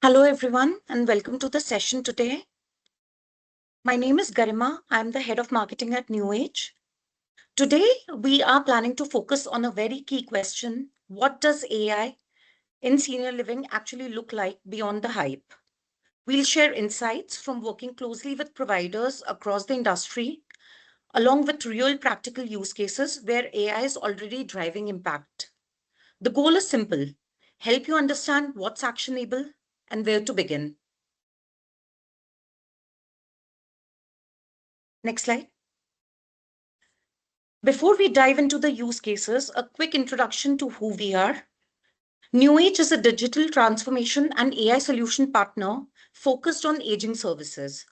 Hello, everyone, and welcome to the session today. My name is Garima. I'm the head of marketing at NuAIg. Today, we are planning to focus on a very key question. What does AI in senior living actually look like beyond the hype? We'll share insights from working closely with providers across the industry, along with real practical use cases where AI is already driving impact. The goal is simple: help you understand what's actionable and where to begin. Next slide. Before we dive into the use cases, a quick introduction to who we are. NuAIg is a digital transformation and AI solution partner focused on aging services.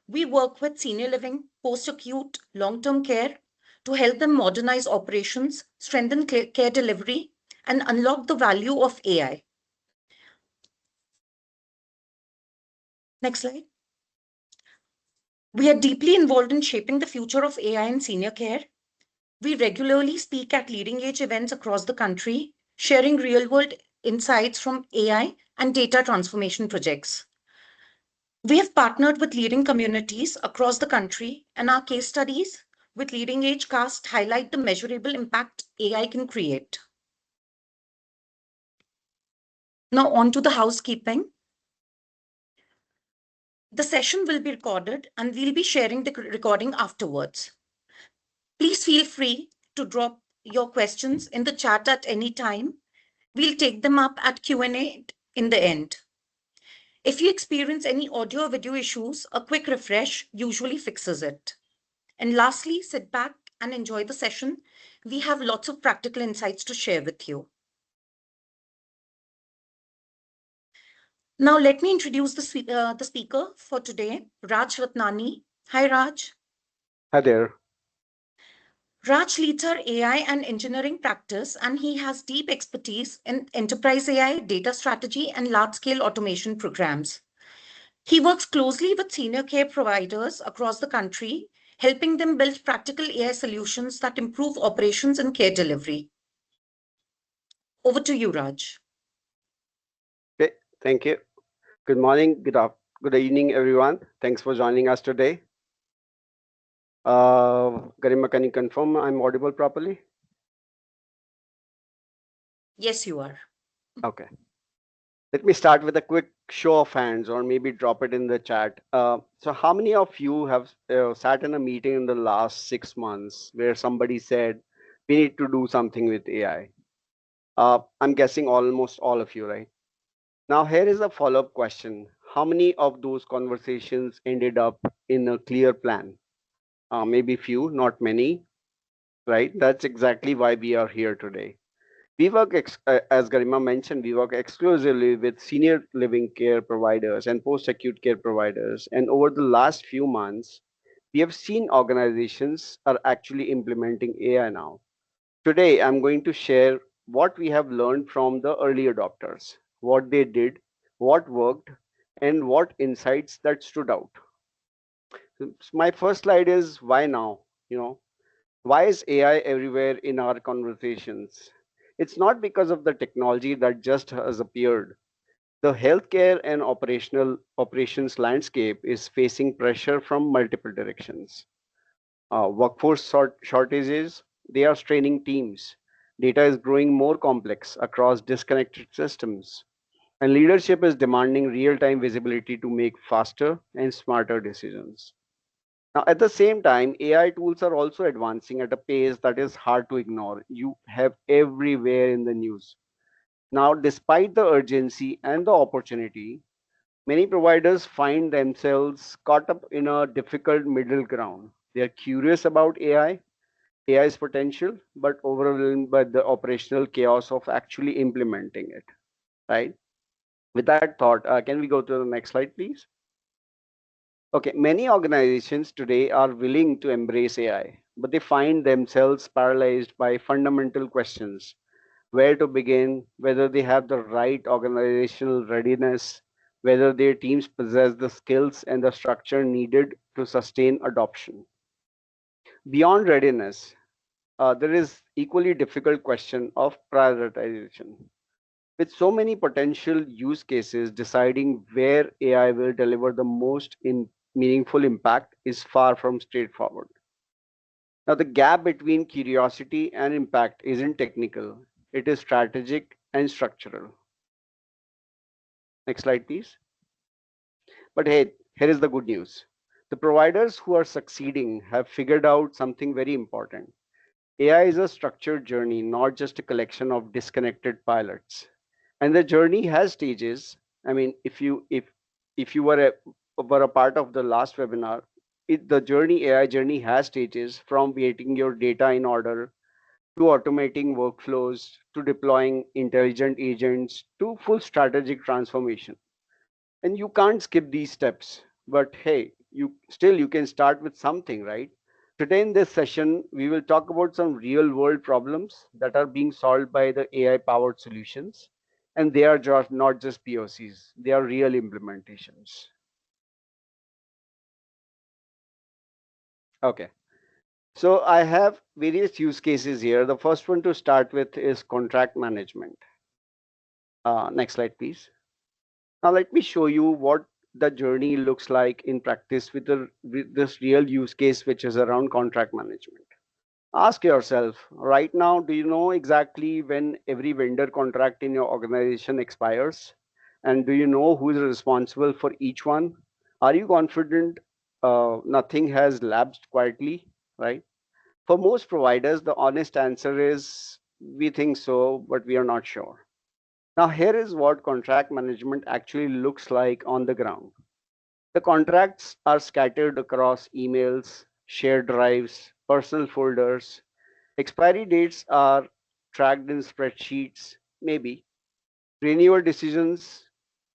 We work with senior living, post-acute, long-term care to help them modernize operations, strengthen care delivery, and unlock the value of AI. Next slide. We are deeply involved in shaping the future of AI in senior care. We regularly speak at leading edge events across the country, sharing real world insights from AI and data transformation projects. We have partnered with leading communities across the country, and our case studies with leading edge cast highlight the measurable impact AI can create. Now, on to the housekeeping. The session will be recorded, and we'll be sharing the recording afterwards. Please feel free to drop your questions in the chat at any time. We'll take them up at Q&A in the end. If you experience any audio or video issues, a quick refresh usually fixes it. And lastly, sit back and enjoy the session. We have lots of practical insights to share with you. Now, let me introduce the speaker for today, Raj Ratnani. Hi, Raj. Hi there. Raj leads our AI and engineering practice, and he has deep expertise in enterprise AI, data strategy, and large-scale automation programs. He works closely with senior care providers across the country, helping them build practical AI solutions that improve operations and care delivery. Over to you, Raj. Okay, thank you. Good morning, good evening, everyone. Thanks for joining us today. Garima, can you confirm I'm audible properly? Yes, you are. Okay. Let me start with a quick show of hands, or maybe drop it in the chat. So how many of you have sat in a meeting in the last 6 months where somebody said, we need to do something with AI? I'm guessing almost all of you, right? Now, here is a follow-up question. How many of those conversations ended up in a clear plan? Maybe few, not many, right? That's exactly why we are here today. We work, as Garima mentioned, we work exclusively with senior living care providers and post-acute care providers. And over the last few months, we have seen organizations are actually implementing AI now. Today, I'm going to share what we have learned from the early adopters, what they did, what worked, and what insights that stood out. So my first slide is why now? Why is AI everywhere in our conversations? It's not because of the technology that just has appeared. The healthcare and operations landscape is facing pressure from multiple directions. Workforce shortages, they are straining teams. Data is growing more complex across disconnected systems. And leadership is demanding real-time visibility to make faster and smarter decisions. Now, at the same time, AI tools are also advancing at a pace that is hard to ignore. You have everywhere in the news. Now, despite the urgency and the opportunity, many providers find themselves caught up in a difficult middle ground. They are curious about AI's potential, but overwhelmed by the operational chaos of actually implementing it, right? With that thought, can we go to the next slide, please? Okay, many organizations today are willing to embrace AI, but they find themselves paralyzed by fundamental questions: where to begin, whether they have the right organizational readiness, whether their teams possess the skills and the structure needed to sustain adoption. Beyond readiness, there is equally difficult question of prioritization. With so many potential use cases, deciding where AI will deliver the most meaningful impact is far from straightforward. Now, the gap between curiosity and impact isn't technical, it is strategic and structural. Next slide, please. But hey, here is the good news. The providers who are succeeding have figured out something very important. AI is a structured journey, not just a collection of disconnected pilots. And the journey has stages. I mean, if you were a part of the last webinar, the journey AI journey has stages, from getting your data in order to automating workflows to deploying intelligent agents to full strategic transformation. And you can't skip these steps. But hey, you can start with something, right? Today in this session, we will talk about some real world problems that are being solved by the AI powered solutions. And they are just not just POCs, they are real implementations. Okay. So I have various use cases here. The first one to start with is contract management. Next slide, please. Now let me show you what the journey looks like in practice with this real use case, which is around contract management. Ask yourself right now, do you know exactly when every vendor contract in your organization expires? And do you know who is responsible for each one? Are you confident nothing has lapsed quietly, right? For most providers, the honest answer is we think so, but we are not sure. Now, here is what contract management actually looks like on the ground. The contracts are scattered across emails, shared drives, personal folders. Expiry dates are tracked in spreadsheets, maybe. Renewal decisions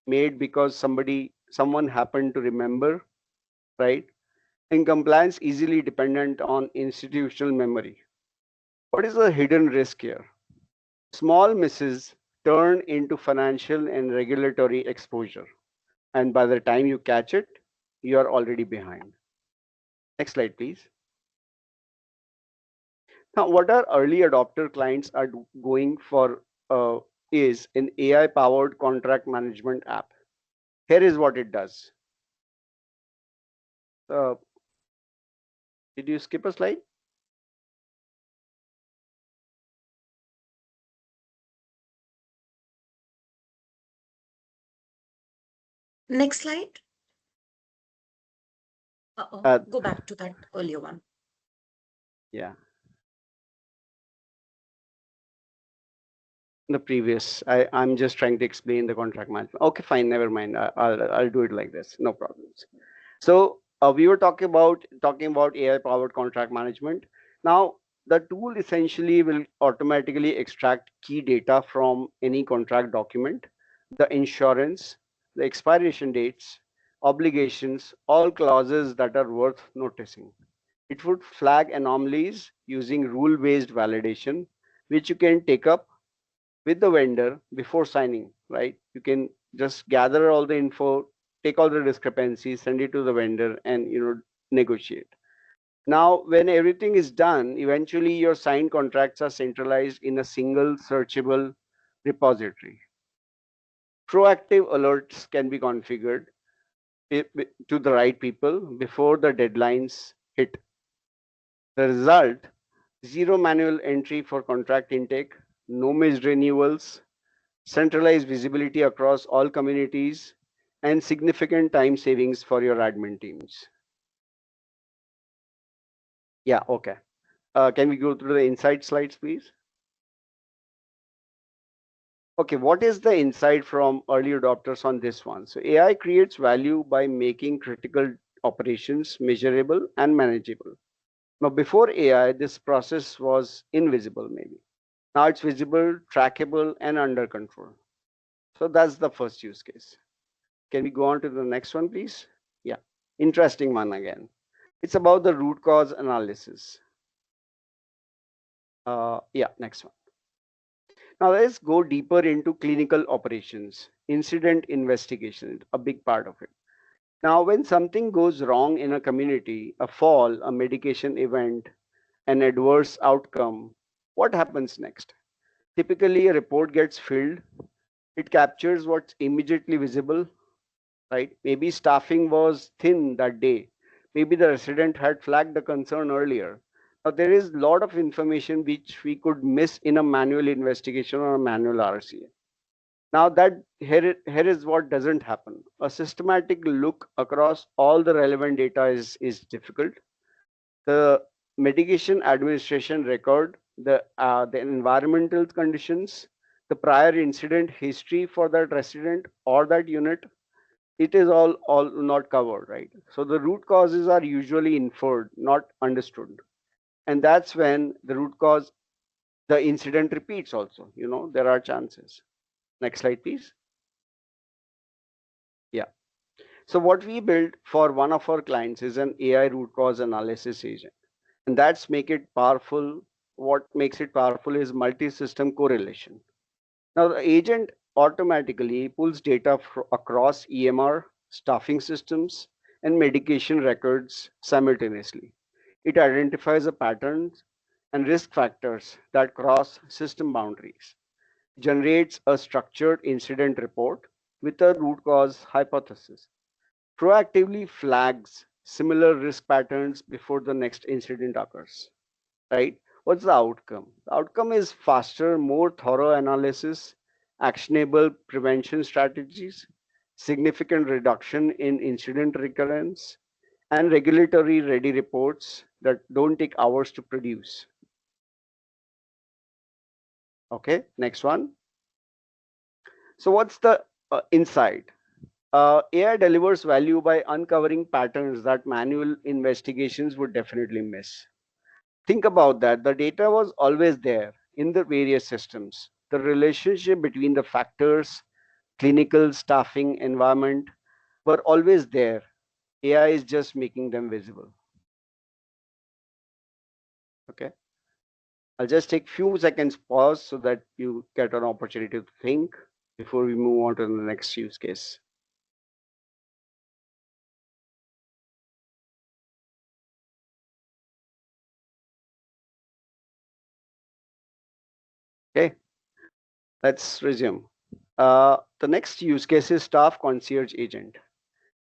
made because someone happened to remember, right? And compliance easily dependent on institutional memory. What is the hidden risk here? Small misses turn into financial and regulatory exposure. And by the time you catch it, you are already behind. Next slide, please. Now, what our early adopter clients are going for is an AI powered contract management app. Here is what it does. Uh, did you skip a slide? Next slide. Uh, Go back to that earlier one. yeah, the previous. I'm just trying to explain the contract management. Okay, fine, never mind. I'll do it like this. No problems. So we were talking about AI powered contract management. Now the tool essentially will automatically extract key data from any contract document, the insurance, the expiration dates, obligations, all clauses that are worth noticing. It would flag anomalies using rule based validation, which you can take up with the vendor before signing, right? You can just gather all the info, take all the discrepancies, send it to the vendor, and negotiate. Now, when everything is done, eventually your signed contracts are centralized in a single searchable repository. Proactive alerts can be configured to the right people before the deadlines hit. The result: zero manual entry for contract intake, no missed renewals, centralized visibility across all communities, and significant time savings for your admin teams. Yeah, okay. Can we go through the insight slides, please? Okay, what is the insight from early adopters on this one? So AI creates value by making critical operations measurable and manageable. Now, before AI, this process was invisible, maybe. Now it's visible, trackable, and under control. So that's the first use case. Can we go on to the next one, please? Yeah, interesting one again. It's about the root cause analysis. Yeah, next one. Now let's go deeper into clinical operations, incident investigation, a big part of it. Now, when something goes wrong in a community, a fall, a medication event, an adverse outcome, what happens next? Typically, a report gets filled, It captures what's immediately visible, right? Maybe staffing was thin that day. Maybe the resident had flagged the concern earlier. Now, there is a lot of information which we could miss in a manual investigation or a manual RCA. Now, here is what doesn't happen. A systematic look across all the relevant data is difficult. The medication administration record, the environmental conditions, the prior incident history for that resident or that unit, it is all not covered, right? So the root causes are usually inferred, not understood. And that's when the root cause, the incident repeats also, there are chances. Next slide, please. Yeah. So what we built for one of our clients is an AI root cause analysis agent. And that's make it powerful. What makes it powerful is multi-system correlation. Now the agent automatically pulls data across EMR, staffing systems, and medication records simultaneously. It identifies the patterns and risk factors that cross system boundaries, generates a structured incident report with a root cause hypothesis, proactively flags similar risk patterns before the next incident occurs, right? What's the outcome? The outcome is faster, more thorough analysis, actionable prevention strategies, significant reduction in incident recurrence, and regulatory ready reports that don't take hours to produce. Okay, next one. So, what's the insight? AI delivers value by uncovering patterns that manual investigations would definitely miss. Think about that. The data was always there in the various systems. The relationship between the factors, clinical, staffing, environment, were always there. AI is just making them visible. Okay. I'll just take few seconds pause so that you get an opportunity to think before we move on to the next use case. Okay, let's resume. The next use case is staff concierge agent.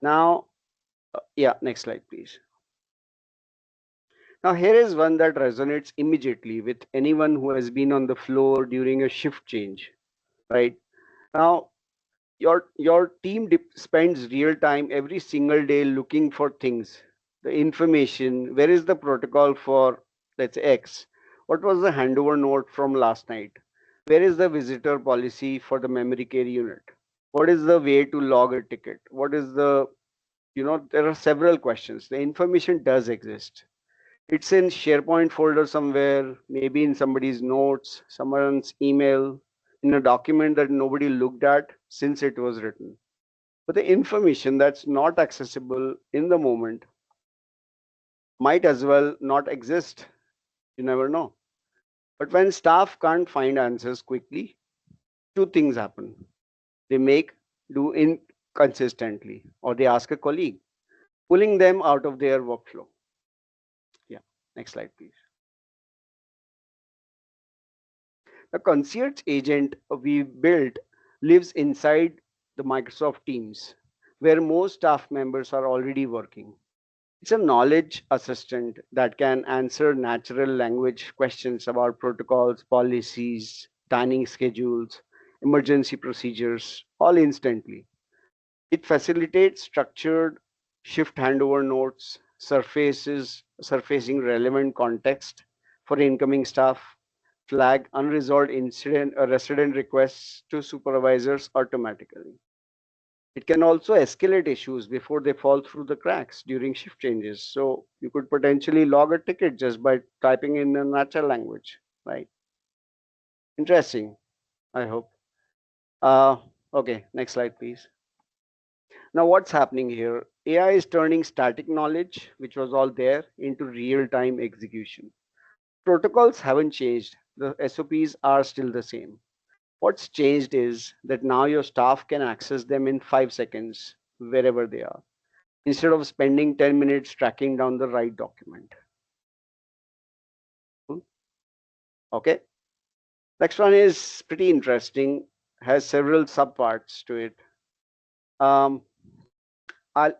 Now, yeah, next slide, please. Now, here is one that resonates immediately with anyone who has been on the floor during a shift change, right? Now, your team spends real time every single day looking for things, the information. Where is the protocol for, let's say, X? What was the handover note from last night? Where is the visitor policy for the memory care unit? What is the way to log a ticket? What is the, there are several questions. The information does exist. It's in SharePoint folder somewhere, maybe in somebody's notes, someone's email, in a document that nobody looked at since it was written. But the information that's not accessible in the moment might as well not exist. You never know. But when staff can't find answers quickly, two things happen. They make do inconsistently, or they ask a colleague, pulling them out of their workflow. Yeah, next slide, please. The concierge agent we built lives inside the Microsoft Teams, where most staff members are already working. It's a knowledge assistant that can answer natural language questions about protocols, policies, dining schedules, emergency procedures, all instantly. It facilitates structured shift handover notes, surfacing relevant context for incoming staff, flag unresolved incident or resident requests to supervisors automatically. It can also escalate issues before they fall through the cracks during shift changes. So you could potentially log a ticket just by typing in a natural language, right? Interesting, I hope. Okay, next slide, please. Now, what's happening here? AI is turning static knowledge, which was all there, into real-time execution. Protocols haven't changed. The SOPs are still the same. What's changed is that now your staff can access them in 5 seconds, wherever they are, instead of spending 10 minutes tracking down the right document. Okay. Next one is pretty interesting. has several subparts to it. Um, I'll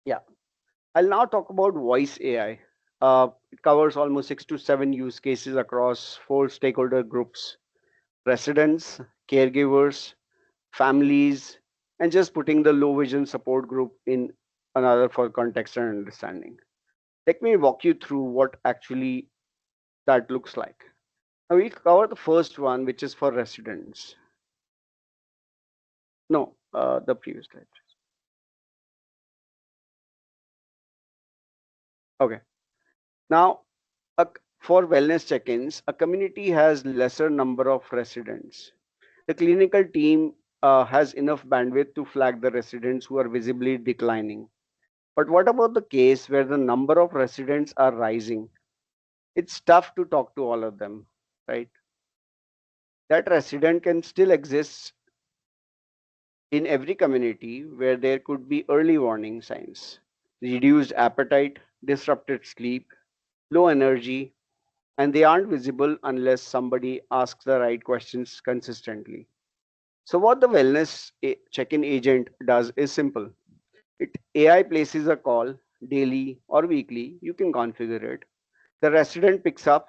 yeah, I'll now talk about voice AI. It covers almost 6 to 7 use cases across 4 stakeholder groups: residents, caregivers, families, and just putting the low vision support group in another for context and understanding. Let me walk you through what actually that looks like. Now we'll cover the first one, which is for residents. No, the previous slide. Okay. Now, for wellness check-ins, a community has lesser number of residents. The clinical team has enough bandwidth to flag the residents who are visibly declining. But what about the case where the number of residents are rising? It's tough to talk to all of them, right? That resident can still exist in every community where there could be early warning signs: reduced appetite, disrupted sleep, low energy, and they aren't visible unless somebody asks the right questions consistently. So, what the wellness check in agent does is simple. AI places a call daily or weekly, you can configure it. The resident picks up,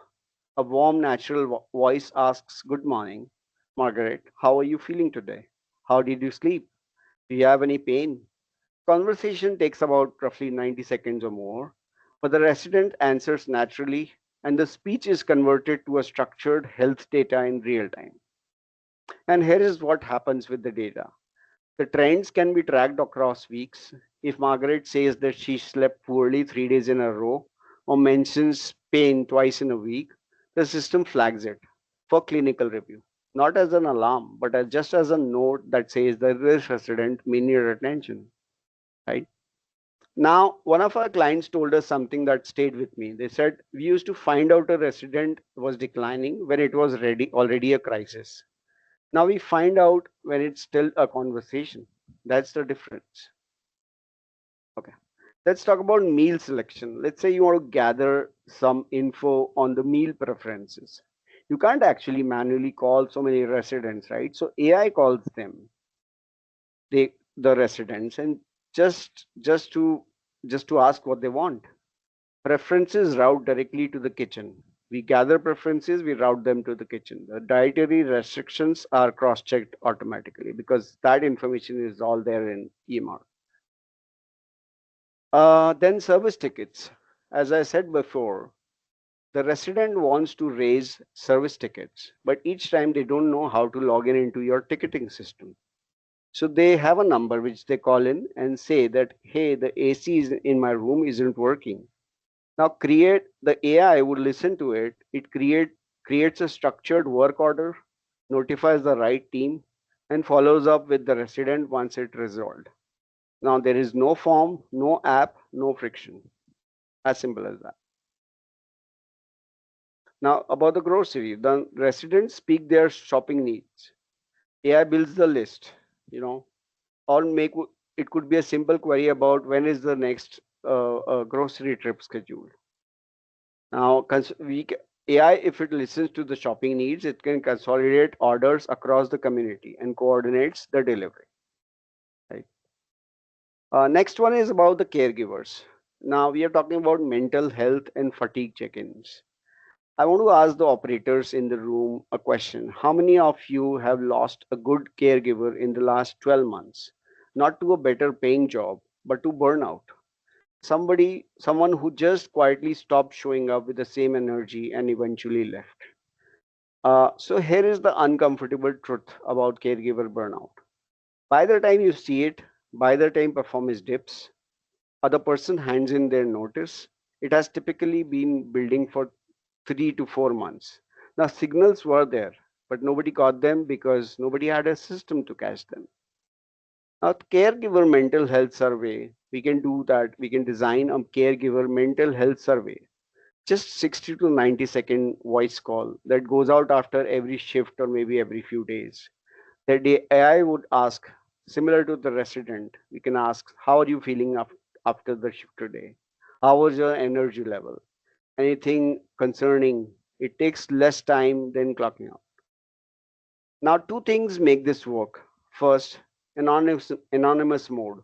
a warm, natural voice asks, "Good morning, Margaret. How are you feeling today? How did you sleep? Do you have any pain?" Conversation takes about roughly 90 seconds or more, but the resident answers naturally, and the speech is converted to a structured health data in real time. And here is what happens with the data. The trends can be tracked across weeks. If Margaret says that she slept poorly 3 days in a row or mentions pain twice in a week, the system flags it for clinical review, not as an alarm, but just as a note that says that this resident may need attention. Right? Now, one of our clients told us something that stayed with me. They said, "We used to find out a resident was declining when it was already a crisis. Now we find out when it's still a conversation." That's the difference. Okay. Let's talk about meal selection. Let's say you want to gather some info on the meal preferences. You can't actually manually call so many residents, right? So AI calls them, the residents, and just to ask what they want. Preferences route directly to the kitchen. We gather preferences, we route them to the kitchen. The dietary restrictions are cross checked automatically because that information is all there in EMR. Then service tickets. As I said before, the resident wants to raise service tickets, but each time they don't know how to log in into your ticketing system. So they have a number which they call in and say that, "Hey, the AC in my room isn't working." Now create the AI would listen to it. It creates a structured work order, notifies the right team, and follows up with the resident once it's resolved. Now there is no form, no app, no friction. As simple as that. Now about the grocery, the residents speak their shopping needs. AI builds the list, you know, or make it could be a simple query about when is the next grocery trip scheduled. Now, AI, if it listens to the shopping needs, it can consolidate orders across the community and coordinates the delivery. Right. Next one is about the caregivers. Now we are talking about mental health and fatigue check-ins. I want to ask the operators in the room a question. How many of you have lost a good caregiver in the last 12 months? Not to a better paying job, but to burnout. Someone who just quietly stopped showing up with the same energy and eventually left. So here is the uncomfortable truth about caregiver burnout. By the time you see it, by the time performance dips, or the person hands in their notice, it has typically been building for 3 to 4 months. Now signals were there, but nobody caught them because nobody had a system to catch them. Now, caregiver mental health survey, we can do that. We can design a caregiver mental health survey, just 60 to 90-second voice call that goes out after every shift or maybe every few days. The AI would ask, similar to the resident, we can ask, "How are you feeling after the shift today? How was your energy level? Anything concerning?" It takes less time than clocking out. Now, two things make this work. First, anonymous mode,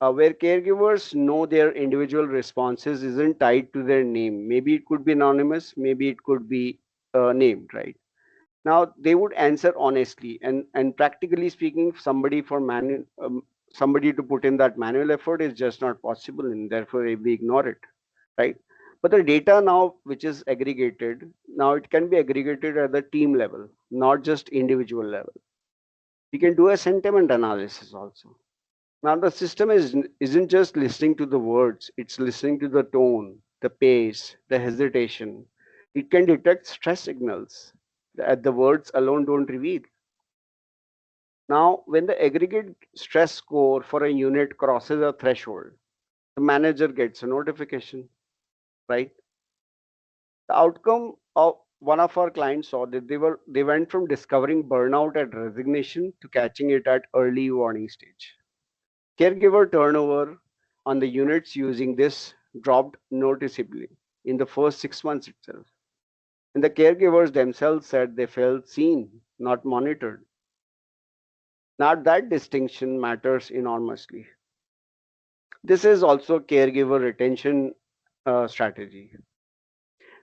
where caregivers know their individual responses isn't tied to their name. Maybe it could be anonymous, maybe it could be named, right? Now they would answer honestly, and practically speaking, somebody to put in that manual effort is just not possible, and therefore we ignore it, right? But the data now, which is aggregated, now it can be aggregated at the team level, not just individual level. We can do a sentiment analysis also. Now the system isn't just listening to the words; it's listening to the tone, the pace, the hesitation. It can detect stress signals that the words alone don't reveal. Now, when the aggregate stress score for a unit crosses a threshold, the manager gets a notification, right? The outcome of one of our clients saw that they went from discovering burnout at resignation to catching it at early warning stage. Caregiver turnover on the units using this dropped noticeably in the first 6 months itself. And the caregivers themselves said they felt seen, not monitored. Now that distinction matters enormously. This is also caregiver retention strategy.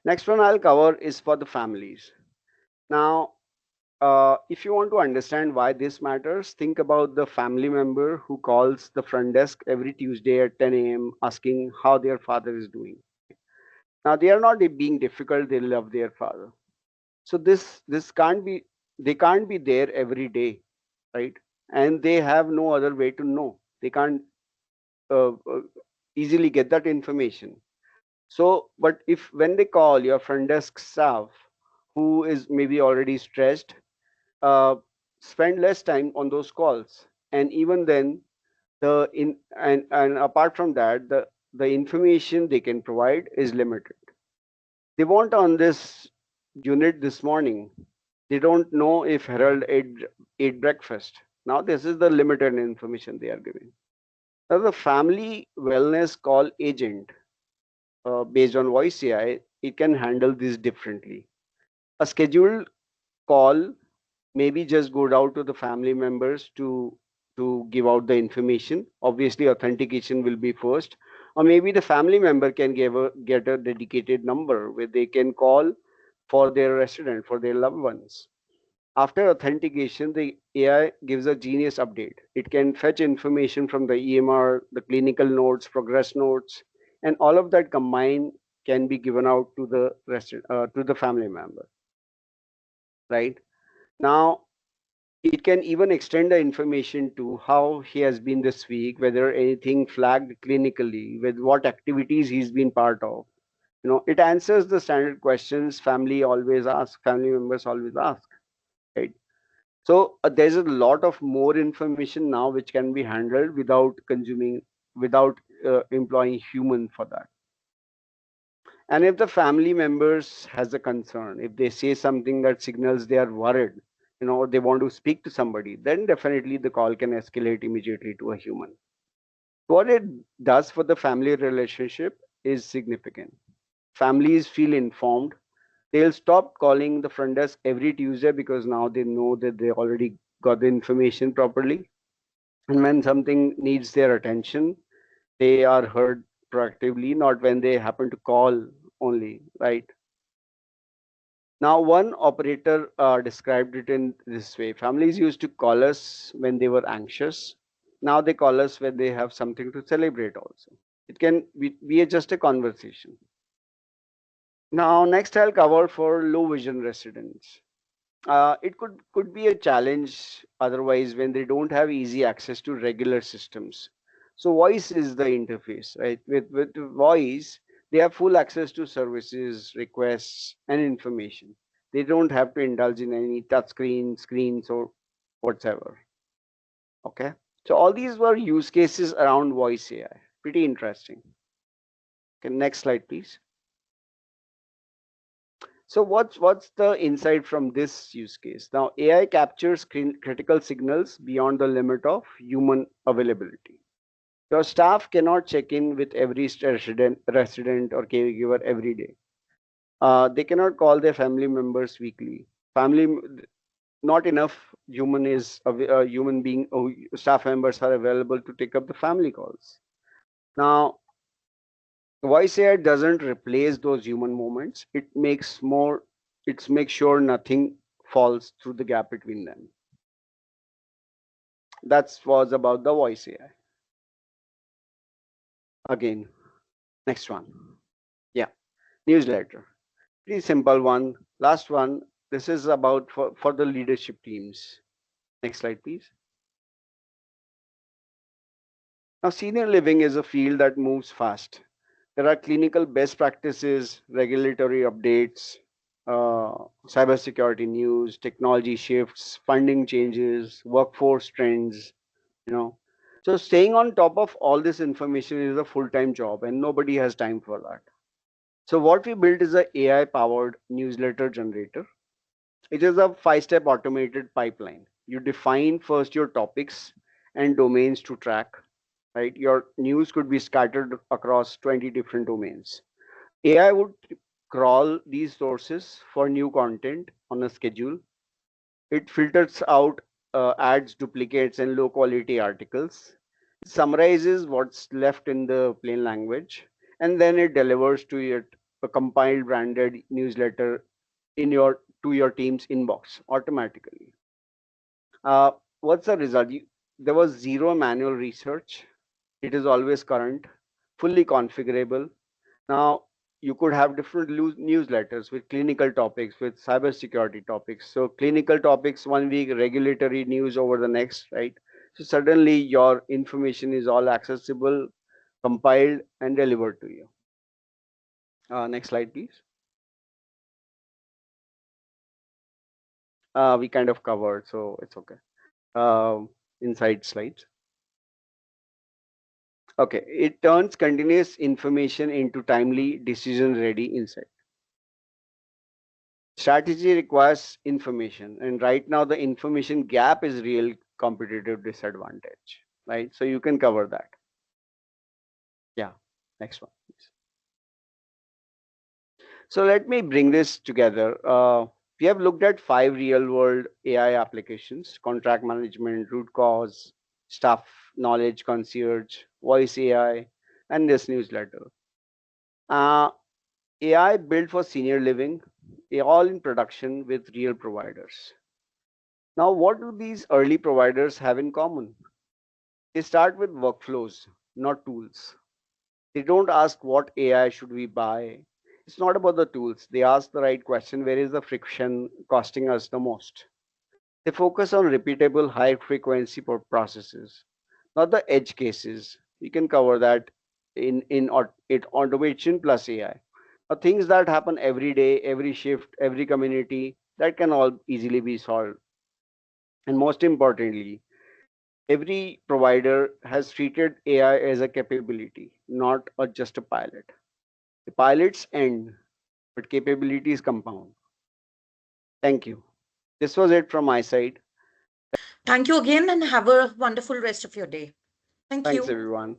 Next one I'll cover is for the families. Now, if you want to understand why this matters, think about the family member who calls the front desk every Tuesday at 10 a.m. asking how their father is doing. Now, they are not being difficult; they love their father. So this can't be they can't be there every day, right? And they have no other way to know. They can't uh, uh, easily get that information. So, but if when they call your front desk staff, who is maybe already stressed, uh, spend less time on those calls. And even then, and apart from that, the information they can provide is limited. They want on this unit this morning. They don't know if Harold ate breakfast. Now, this is the limited information they are giving. Now, the family wellness call agent, based on voice AI, it can handle this differently. A scheduled call maybe just go out to the family members to give out the information. Obviously, authentication will be first, or maybe the family member can get a dedicated number where they can call for their resident, for their loved ones. After authentication, the AI gives a genius update. It can fetch information from the EMR, the clinical notes, progress notes, and all of that combined can be given out to the to the family member. Right now, it can even extend the information to how he has been this week, whether anything flagged clinically, with what activities he's been part of. It answers the standard questions family members always ask, right? So there's a lot of more information now which can be handled without employing human for that. And if the family members has a concern, if they say something that signals they are worried, or they want to speak to somebody, then definitely the call can escalate immediately to a human. What it does for the family relationship is significant. Families feel informed. They'll stop calling the front desk every Tuesday because now they know that they already got the information properly. And when something needs their attention, they are heard proactively, not when they happen to call only, right? Now, one operator described it in this way: families used to call us when they were anxious. Now they call us when they have something to celebrate, also. It can be just a conversation. Now, next I'll cover for low vision residents. It could be a challenge otherwise when they don't have easy access to regular systems. So voice is the interface, right? With voice, they have full access to services, requests, and information. They don't have to indulge in any screens, or whatsoever. Okay. So all these were use cases around voice AI. Pretty interesting. Okay, next slide, please. So what's the insight from this use case? Now AI captures critical signals beyond the limit of human availability. Your staff cannot check in with every resident or caregiver every day. They cannot call their family members weekly. Family not enough human being staff members are available to take up the family calls. Now, voice AI doesn't replace those human moments. It makes sure nothing falls through the gap between them. That was about the voice AI. Again, next one. Yeah, newsletter. Pretty simple one. Last one. This is about for the leadership teams. Next slide, please. Now, senior living is a field that moves fast. There are clinical best practices, regulatory updates, cybersecurity news, technology shifts, funding changes, workforce trends, you know. So staying on top of all this information is a full-time job and nobody has time for that. So what we built is a AI-powered newsletter generator. It is a five-step automated pipeline. You define first your topics and domains to track, right? Your news could be scattered across 20 different domains. AI would crawl these sources for new content on a schedule. It filters out ads, duplicates, and low quality articles, summarizes what's left in the plain language, and then it delivers to it a compiled branded newsletter in your to your team's inbox automatically. Uh, what's the result? There was zero manual research. It is always current, fully configurable. Now, you could have different newsletters with clinical topics, with cybersecurity topics. So, clinical topics one week, regulatory news over the next, right? So, suddenly your information is all accessible, compiled, and delivered to you. Next slide, please. We kind of covered, so it's okay. Inside slides. Okay, it turns continuous information into timely, decision ready insight. Strategy requires information, and right now the information gap is real competitive disadvantage, right? So you can cover that. Yeah, next one, please. So let me bring this together. We have looked at 5 real-world AI applications: contract management, root cause, staff knowledge concierge, voice AI, and this newsletter. Uh, AI built for senior living, all in production with real providers. Now, what do these early providers have in common? They start with workflows, not tools. They don't ask what AI should we buy. It's not about the tools. They ask the right question: where is the friction costing us the most? They focus on repeatable, high frequency processes, not the edge cases. We can cover that in automation plus AI. Things that happen every day, every shift, every community, that can all easily be solved. And most importantly, every provider has treated AI as a capability, not just a pilot. The pilots end, but capabilities compound. Thank you. This was it from my side. Thank you again and have a wonderful rest of your day. Thank Thanks, you. everyone.